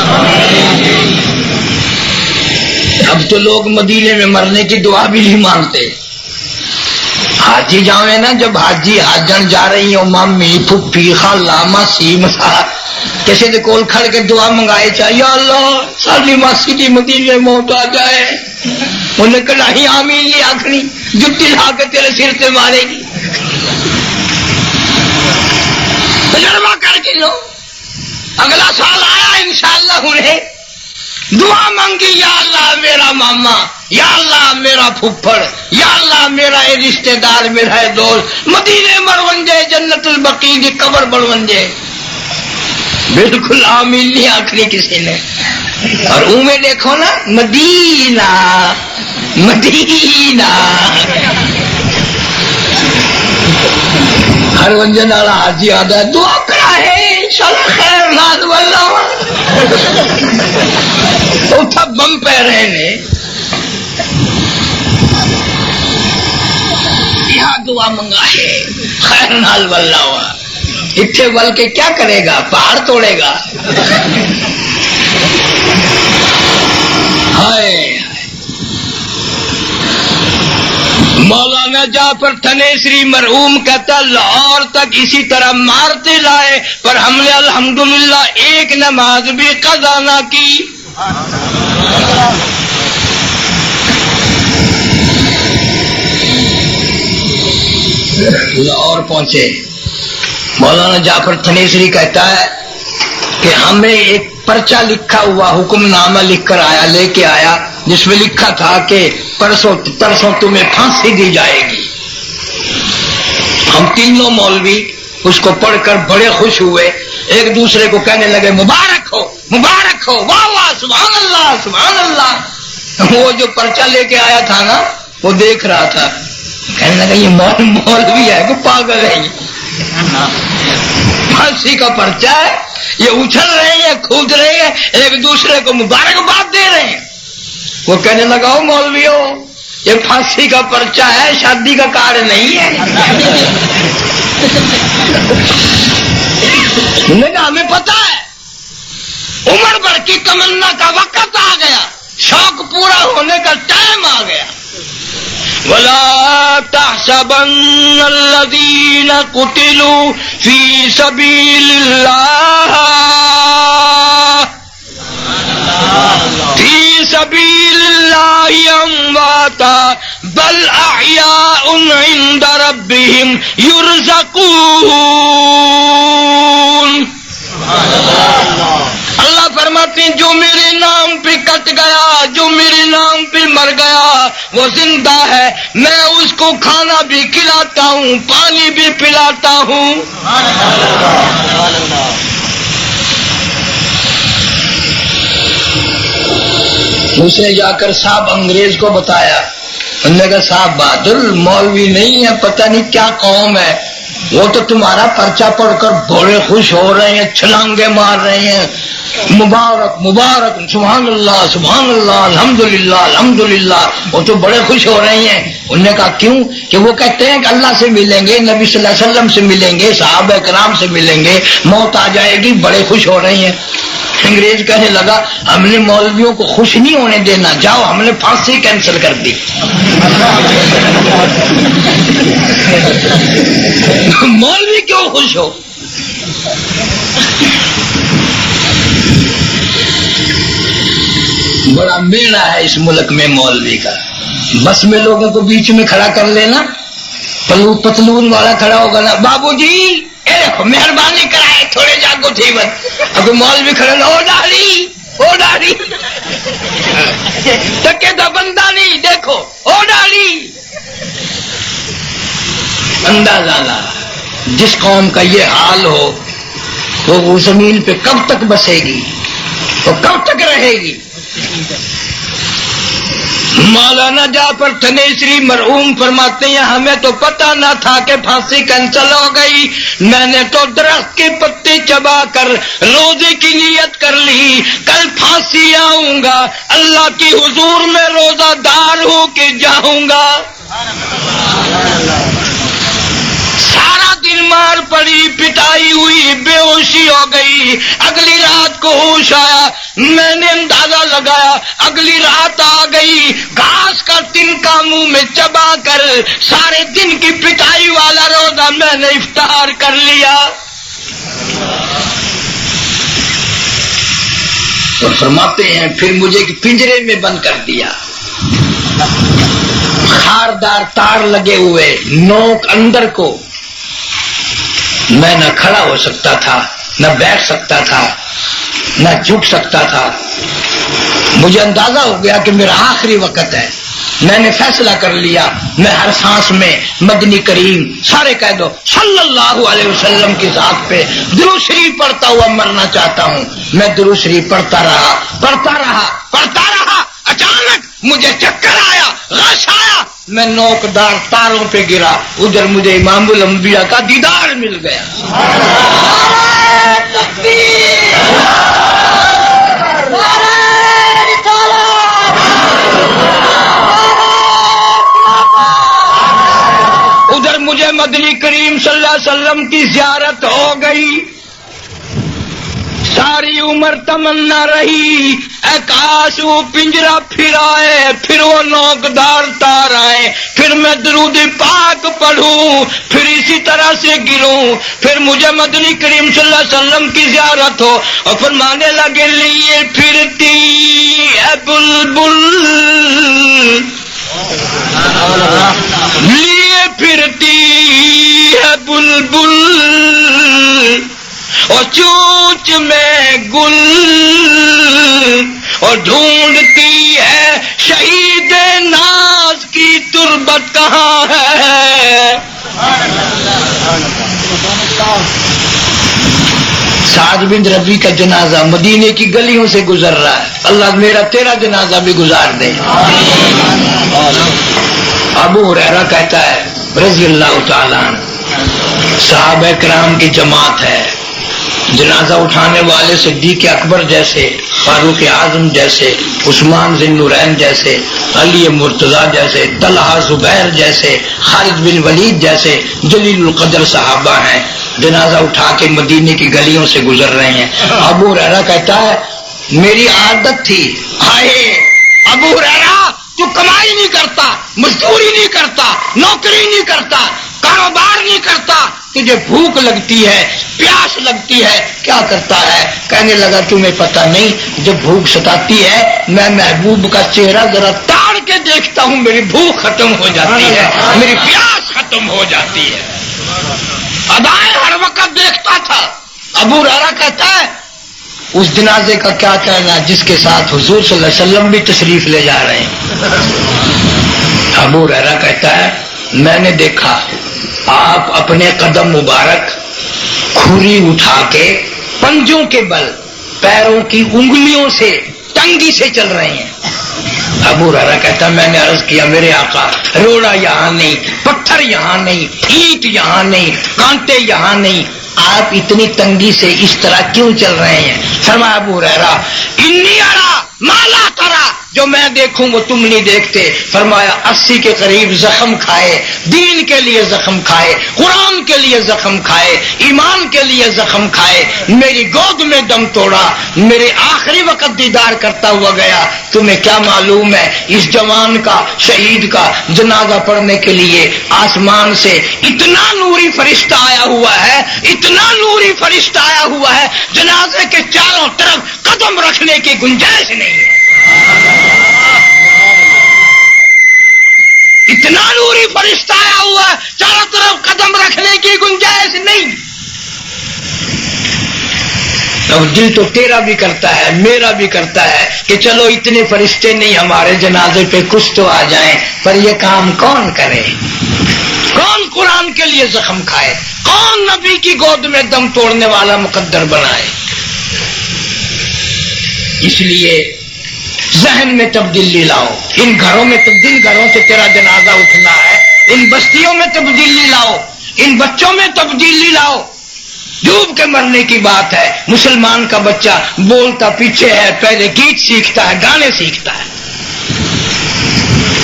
اب تو لوگ مدینے میں مرنے کی دعا بھی نہیں مانتے۔ حاجی جاویں نا، جب حاجی حاجن جا رہی ہوں، مامی پھپھی خالہ ماسی مسا کسی دے کول کھڑ کے دعا منگائے چاہیے، یا اللہ ساری ماسی کی مدینے موت آ جائے، انہیں کہنا ہی آمین نہیں آخنی، جتی لا کے تیرے سر سے مارے گی۔ تجربہ کر کے لو، اگلا سال آیا انشاءاللہ انہیں دعا مانگی، یا اللہ میرا ماما، یا اللہ میرا پھپھڑ، یا اللہ میرا یہ رشتہ دار، میرا یہ دوست مدینے مرونجے، جنت البقیع کی قبر بڑونجے۔ بالکل آمین نہیں آخری کسی نے۔ اور میں دیکھو نا، مدینہ مدینہ ہر ونجن والا حاجی آدھا ہے دعا کرا ہے انشاءاللہ خیر ناز واللہ اتھا بم پہ رہے نے، یہاں دعا منگا ہے خیر نال واللہ ہوا، اتھے ول کے کیا کرے گا، پہاڑ توڑے گا۔ ہائے مولانا جعفر تھنیسری مرحوم کہتا لاہور تک اسی طرح مارتے لائے، پر ہم نے الحمدللہ ایک نماز بھی قضا نہ کی۔ لاہور پہنچے، مولانا جعفر تھنیسری کہتا ہے کہ ہمیں ایک پرچہ لکھا ہوا حکم نامہ لکھ کر آیا، لے کے آیا، جس میں لکھا تھا کہ پرسوں تمہیں پھانسی دی جائے گی۔ ہم تینوں مولوی اس کو پڑھ کر بڑے خوش ہوئے، ایک دوسرے کو کہنے لگے مبارک ہو مبارک ہو، واہ واہ سبحان اللہ سبحان اللہ۔ وہ جو پرچہ لے کے آیا تھا نا، وہ دیکھ رہا تھا، کہنے لگا یہ مولوی ہے کہ پاگل ہے، پھانسی کا پرچہ ہے، یہ اچھل رہے ہیں کود رہے ہیں، ایک دوسرے کو مبارکباد دے رہے ہیں۔ وہ کہنے لگا او مولویو، یہ پھانسی کا پرچہ ہے، شادی کا کارڈ نہیں ہے۔ ہمیں پتا ہے عمر بھر کی تمنا کا وقت آ گیا، شوق پورا ہونے کا ٹائم آ گیا۔ وَلَا تَحْسَبَنَّ الَّذِينَ قُتِلُوا فِي سَبِيلِ اللَّهِ فِي سَبِيلِ اللَّهِ أَمْوَاتًا بَلْ أَحْيَاءٌ عِندَ رَبِّهِمْ يُرْزَقُونَ۔ اللہ فرماتے ہیں جو میرے نام پہ کٹ گیا، جو میرے نام پہ مر گیا، وہ زندہ ہے، میں اس کو کھانا بھی کھلاتا ہوں، پانی بھی پلاتا ہوں۔ اس نے جا کر صاحب انگریز کو بتایا، انہوں نے کہا صاحب بہادر مولوی نہیں ہے، پتہ نہیں کیا قوم ہے، وہ تو تمہارا پرچہ پڑھ کر بڑے خوش ہو رہے ہیں، چھلانگے مار رہے ہیں، مبارک مبارک سبحان اللہ الحمدللہ الحمدللہ، وہ تو بڑے خوش ہو رہے ہیں۔ انہوں نے کہا کیوں؟ کہ وہ کہتے ہیں کہ اللہ سے ملیں گے، نبی صلی اللہ علیہ وسلم سے ملیں گے، صحابہ کرام سے ملیں گے، موت آ جائے گی، بڑے خوش ہو رہے ہیں۔ انگریز کہنے لگا ہم نے مولویوں کو خوش نہیں ہونے دینا، جاؤ ہم نے پھانسی کینسل کر دی۔ مولوی کیوں خوش ہو؟ بڑا میڑا ہے اس ملک میں مولوی کا، بس میں لوگوں کو بیچ میں کھڑا کر لینا، پتلون والا کھڑا ہوگا نا، بابو جی اے دیکھو مہربانی کرائے تھوڑے جاگو تھی بت، اب مولوی کھڑا نا، او ڈاڑی ٹکے کا بندہ نہیں، دیکھو او ڈاڑی۔ اندازہ لا جس قوم کا یہ حال ہو وہ زمین پہ کب تک بسے گی؟ وہ کب تک رہے گی؟ مولانا جعفر تنیسری مرحوم فرماتے ہیں ہمیں تو پتہ نہ تھا کہ پھانسی کینسل ہو گئی، میں نے تو درخت کے پتے چبا کر روزے کی نیت کر لی، کل پھانسی آؤں گا، اللہ کی حضور میں روزہ دار ہو کے جاؤں گا۔ سارا دن مار پڑی، پٹائی ہوئی، بے ہوشی ہو گئی، اگلی رات کو ہوش آیا، میں نے اندازہ لگایا اگلی رات آ گئی، گھاس کا تنکا منہ میں چبا کر سارے دن کی پٹائی والا روزہ میں نے افطار کر لیا۔ اور فرماتے ہیں پھر مجھے ایک پنجرے میں بند کر دیا، خاردار تار لگے ہوئے، نوک اندر کو، میں نہ کھڑا ہو سکتا تھا، نہ بیٹھ سکتا تھا، نہ جھک سکتا تھا۔ مجھے اندازہ ہو گیا کہ میرا آخری وقت ہے، میں نے فیصلہ کر لیا میں ہر سانس میں مدنی کریم، سارے کہہ دو صلی اللہ علیہ وسلم کی ذات پہ درود شریف پڑھتا ہوا مرنا چاہتا ہوں۔ میں درود شریف پڑھتا رہا، اچانک مجھے چکر آیا، غش آیا، میں نوکدار تاروں پہ گرا، ادھر مجھے امام الانبیاء کا دیدار مل گیا۔ ادھر مجھے مدنی کریم صلی اللہ علیہ وسلم کی زیارت ہو گئی، ساری عمر تمنا رہی اے کاش وہ پنجرا پھر آئے، پھر وہ نوکدار تار آئے، پھر میں درود پاک پڑھوں، پھر اسی طرح سے گروں، پھر مجھے مدنی کریم صلی اللہ علیہ وسلم کی زیارت ہو۔ اور فرمانے لگے لیے پھرتی اے بلبل، لیے پھرتی ہے بلبل، اور چونچ میں گل، اور ڈھونڈتی ہے شہید ناز کی تربت کہاں ہے۔ سعد بن ربیع کا جنازہ مدینے کی گلیوں سے گزر رہا ہے، اللہ میرا تیرا جنازہ بھی گزار دے۔ ابو ہریرہ کہتا ہے رضی اللہ تعالیٰ عنہ، صحابہ کرام کی جماعت ہے، جنازہ اٹھانے والے صدیق اکبر جیسے، فاروق اعظم جیسے، عثمان ذی النورین جیسے، علی مرتضیٰ جیسے، طلحہ زبیر جیسے، خالد بن ولید جیسے جلیل القدر صحابہ ہیں، جنازہ اٹھا کے مدینے کی گلیوں سے گزر رہے ہیں۔ ابو ہریرہ کہتا ہے میری عادت تھی، آئے ابو ہریرہ تو کمائی نہیں کرتا، مزدوری نہیں کرتا، نوکری نہیں کرتا، کاروبار نہیں کرتا، تجھے بھوک لگتی ہے، پیاس لگتی ہے، کیا کرتا ہے؟ کہنے لگا تمہیں پتہ نہیں، جب بھوک ستاتی ہے میں محبوب کا چہرہ ذرا تاڑ کے دیکھتا ہوں، میری بھوک ختم ہو جاتی ہے، میری پیاس ختم ہو جاتی ہے۔ ادائیں ہر وقت دیکھتا تھا۔ ابو ہریرہ کہتا ہے اس جنازے کا کیا کہنا جس کے ساتھ حضور صلی اللہ علیہ وسلم بھی تشریف لے جا رہے ہیں۔ ابو ہریرہ کہتا ہے میں نے دیکھا آپ اپنے قدم مبارک کھوری اٹھا کے پنجوں کے بل پیروں کی انگلیوں سے تنگی سے چل رہے ہیں۔ ابو ہریرہ کہتا میں نے عرض کیا میرے آقا روڑا یہاں نہیں، پتھر یہاں نہیں، اینٹ یہاں نہیں، کانٹے یہاں نہیں، آپ اتنی تنگی سے اس طرح کیوں چل رہے ہیں؟ فرمایا ابو ہریرہ انی ارا ما لا ترى، جو میں دیکھوں وہ تم نہیں دیکھتے۔ فرمایا 80 کے قریب زخم کھائے، دین کے لیے زخم کھائے، قرآن کے لیے زخم کھائے، ایمان کے لیے زخم کھائے، میری گود میں دم توڑا، میرے آخری وقت دیدار کرتا ہوا گیا۔ تمہیں کیا معلوم ہے اس جوان کا، شہید کا جنازہ پڑھنے کے لیے آسمان سے اتنا نوری فرشتہ آیا ہوا ہے، اتنا نوری فرشتہ آیا ہوا ہے، جنازے کے چاروں طرف قدم رکھنے کی گنجائش نہیں ہے، اتنا نوری فرشتہ آیا ہوا ہے، چاروں طرف قدم رکھنے کی گنجائش نہیں۔ اب دل تو تیرا بھی کرتا ہے، میرا بھی کرتا ہے کہ چلو اتنے فرشتے نہیں، ہمارے جنازے پہ کچھ تو آ جائیں، پر یہ کام کون کرے؟ کون قرآن کے لیے زخم کھائے؟ کون نبی کی گود میں دم توڑنے والا مقدر بنائے؟ اس لیے ذہن میں تبدیلی لاؤ. ان گھروں میں جن گھروں سے تیرا جنازہ اٹھنا ہے ان بستیوں میں تبدیلی لاؤ, ان بچوں میں تبدیلی لاؤ. ڈوب کے مرنے کی بات ہے. مسلمان کا بچہ بولتا پیچھے ہے, پہلے گیت سیکھتا ہے, گانے سیکھتا ہے.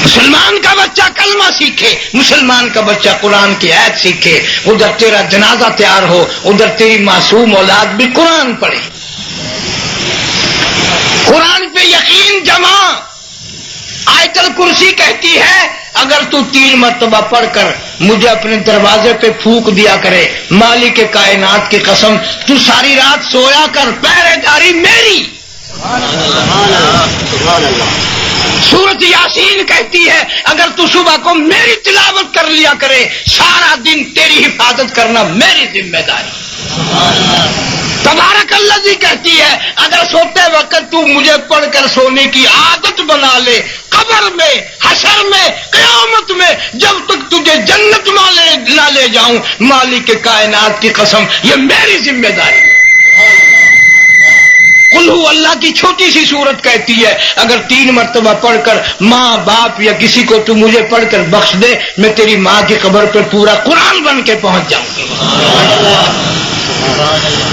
مسلمان کا بچہ کلمہ سیکھے, مسلمان کا بچہ قرآن کی آیت سیکھے. ادھر تیرا جنازہ تیار ہو, ادھر تیری معصوم اولاد بھی قرآن پڑھے. قرآن پہ یقین جما. آیت الکرسی کہتی ہے اگر تو 3 مرتبہ پڑھ کر مجھے اپنے دروازے پہ پھونک دیا کرے, مالک کائنات کی قسم تو ساری رات سویا کر, پہرے داری میری. سورۃ یاسین کہتی ہے اگر تو صبح کو میری تلاوت کر لیا کرے, سارا دن تیری حفاظت کرنا میری ذمہ داری. تبارک الذی کہتی ہے اگر سوتے وقت تو مجھے پڑھ کر سونے کی عادت بنا لے, قبر میں, حشر میں, قیامت میں, جب تک تجھے جنت میں نہ لے جاؤں, مالک کائنات کی قسم یہ میری ذمہ داری ہے. قل ہو اللہ کی چھوٹی سی سورت کہتی ہے اگر 3 مرتبہ پڑھ کر ماں باپ یا کسی کو تو مجھے پڑھ کر بخش دے, میں تیری ماں کی قبر پر پورا قرآن بن کے پہنچ جاؤں گا.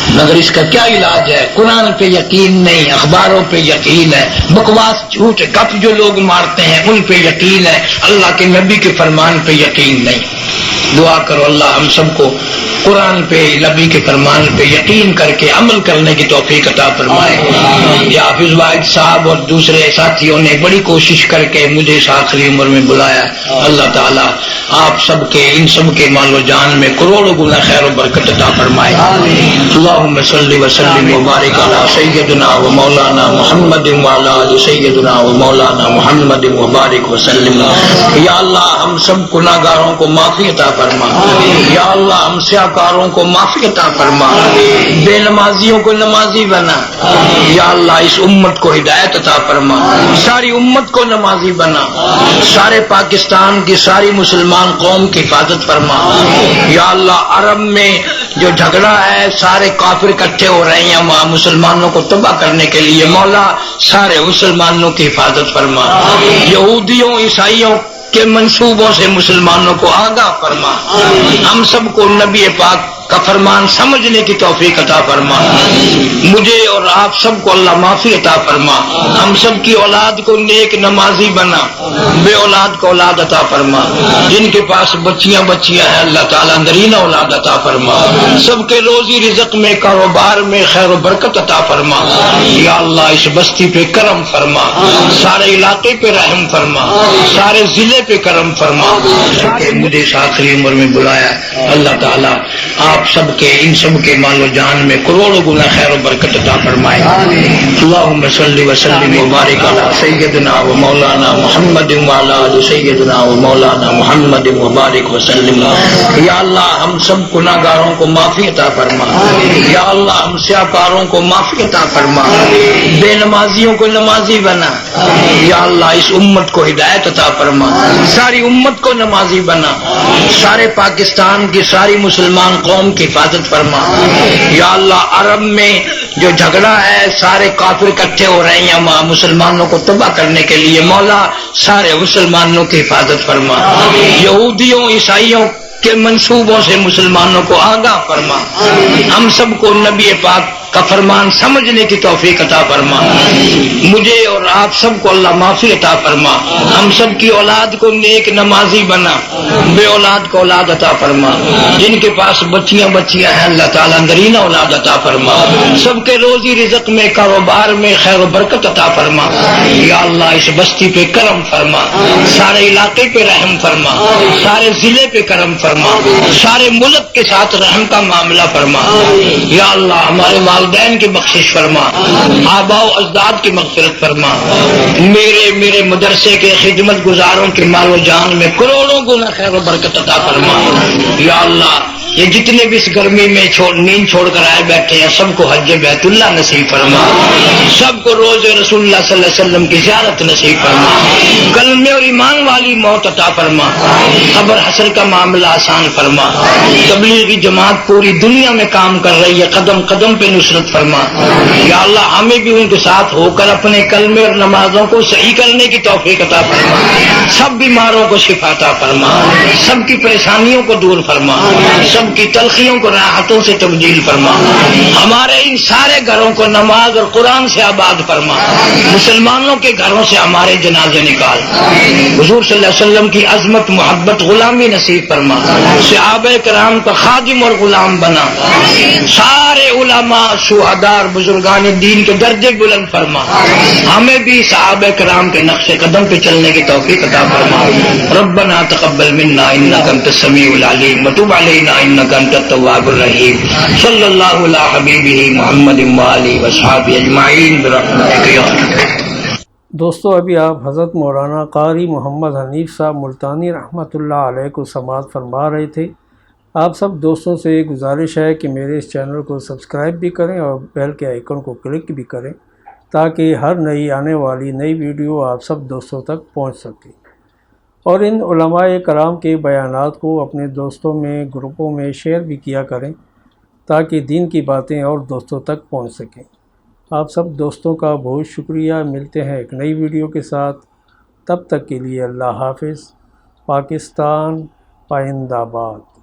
مگر اس کا کیا علاج ہے؟ قرآن پہ یقین نہیں, اخباروں پہ یقین ہے, بکواس جھوٹ گپ جو لوگ مارتے ہیں ان پہ یقین ہے, اللہ کے نبی کے فرمان پہ یقین نہیں. دعا کرو اللہ ہم سب کو قرآن پہ, نبی کے فرمان پہ یقین کر کے عمل کرنے کی توفیق عطا فرمائے. یا حافظ واحد صاحب اور دوسرے ساتھیوں نے بڑی کوشش کر کے مجھے اس آخری عمر میں بلایا. اللہ تعالیٰ آپ سب کے, ان سب کے مال و جان میں کروڑوں گنا خیر و برکت عطا فرمائے. اللہم صلی وسلم وبارک علی سیدنا و مولانا محمد وعلی آل سیدنا و مولانا محمد وبارک وسلم. یا اللہ ہم سب گناہگاروں کو معافی عطا فرما. یا اللہ ہم سیاکاروں کو معافی عطا فرما, بے نمازیوں کو نمازی بنا. یا اللہ اس امت کو ہدایت عطا فرما, ساری امت کو نمازی بنا, سارے پاکستان کی ساری مسلمان قوم کی حفاظت فرما. یا اللہ عرب میں جو جھگڑا ہے, سارے کافر اکٹھے ہو رہے ہیں وہاں مسلمانوں کو تباہ کرنے کے لیے, مولا سارے مسلمانوں کی حفاظت فرما. یہودیوں عیسائیوں کے منصوبوں سے مسلمانوں کو آگاہ فرما. ہم سب کو نبی پاک کا فرمان سمجھنے کی توفیق عطا فرما. مجھے اور آپ سب کو اللہ معافی عطا فرما. ہم سب کی اولاد کو نیک نمازی بنا, بے اولاد کو اولاد عطا فرما. جن کے پاس بچیاں ہیں اللہ تعالیٰ نرینہ اولاد عطا فرما. سب کے روزی رزق میں, کاروبار میں خیر و برکت عطا فرما. یا اللہ اس بستی پہ کرم فرما, سارے علاقے پہ رحم فرما, سارے ضلع پہ کرم فرما. مجھے اس آخری عمر میں بلایا اللہ تعالیٰ آپ سب کے, ان سب کے مال و جان میں کروڑوں گنا خیر و برکت عطا فرمائے. اللہم صلی وسلم وبارک علی سیدنا و مولانا محمد وعلی آل سیدنا و مولانا محمد وبارک وسلم. یا اللہ ہم سب گناہگاروں کو معافی عطا فرما. یا اللہ ہم سیاکاروں کو معافی عطا فرما, بے نمازیوں کو نمازی بنا. یا اللہ اس امت کو ہدایت عطا فرما, ساری امت کو نمازی بنا. سارے پاکستان کی ساری مسلمان قوم کی حفاظت فرما. یا اللہ عرب میں جو جھگڑا ہے, سارے کافر اکٹھے ہو رہے ہیں وہاں مسلمانوں کو تباہ کرنے کے لیے, مولا سارے مسلمانوں کی حفاظت فرما. یہودیوں عیسائیوں کے منصوبوں سے مسلمانوں کو آگاہ فرما. ہم سب کو نبی پاک کا فرمان سمجھنے کی توفیق عطا فرما. مجھے اور آپ سب کو اللہ معافی عطا فرما. ہم سب کی اولاد کو نیک نمازی بنا, بے اولاد کو اولاد عطا فرما. جن کے پاس بچیاں ہیں اللہ تعالیٰ نرینہ اولاد عطا فرما. سب کے روزی رزق میں, کاروبار میں خیر و برکت عطا فرما. یا اللہ اس بستی پہ کرم فرما, سارے علاقے پہ رحم فرما, سارے ضلع پہ کرم فرما, سارے ملک کے ساتھ رحم کا معاملہ فرما. یا اللہ ہمارے والدین کی بخشش فرما, آباء و اجداد کی مغفرت فرما. میرے مدرسے کے خدمت گزاروں کے مال و جان میں کروڑوں گنا خیر و برکت عطا فرما. یا اللہ یہ جتنے بھی اس گرمی میں نیند چھوڑ کر آئے بیٹھے ہیں سب کو حج بیت اللہ نصیب فرما، سب کو روز رسول اللہ صلی اللہ علیہ وسلم کی زیارت نصیب فرما، کلمے اور ایمان والی موت عطا فرما، قبر حشر کا معاملہ آسان فرما، تبلیغی جماعت پوری دنیا میں کام کر رہی ہے، قدم قدم پہ نصرت فرما، یا اللہ ہمیں بھی ان کے ساتھ ہو کر اپنے کلمے اور نمازوں کو صحیح کرنے کی توفیق عطا فرما، سب بیماروں کو شفا عطا فرما، سب کی پریشانیوں کو دور فرما، سب کی تلخیوں کو راحتوں سے تبدیل فرما، ہمارے ان سارے گھروں کو نماز اور قرآن سے آباد فرما، مسلمانوں کے گھروں سے ہمارے جنازے نکال، حضور صلی اللہ علیہ وسلم کی عظمت محبت غلامی نصیب فرما، صحابہ کرام کا خادم اور غلام بنا، سارے علماء شہداء بزرگان دین کے درجے بلند فرما، ہمیں بھی صحابہ کرام کے نقش قدم پہ چلنے کی توفیق عطا فرما، ربنا تقبل منا انک انت السمیع العلیم وتب علینا انک انت التواب الرحیم، صلی اللہ علی حبیبہ محمد وآلہ وصحبہ اجمعین برحمتک یا ارحم۔ دوستو ابھی آپ حضرت مولانا قاری محمد حنیف صاحب ملتانی رحمۃ اللہ علیہ کو سماعت فرما رہے تھے۔ آپ سب دوستوں سے یہ گزارش ہے کہ میرے اس چینل کو سبسکرائب بھی کریں اور بیل کے آئیکن کو کلک بھی کریں تاکہ ہر نئی آنے والی نئی ویڈیو آپ سب دوستوں تک پہنچ سکے، اور ان علماء کرام کے بیانات کو اپنے دوستوں میں گروپوں میں شیئر بھی کیا کریں تاکہ دین کی باتیں اور دوستوں تک پہنچ سکیں۔ آپ سب دوستوں کا بہت شکریہ۔ ملتے ہیں ایک نئی ویڈیو کے ساتھ، تب تک کے لیے اللہ حافظ۔ پاکستان پائندہ باد۔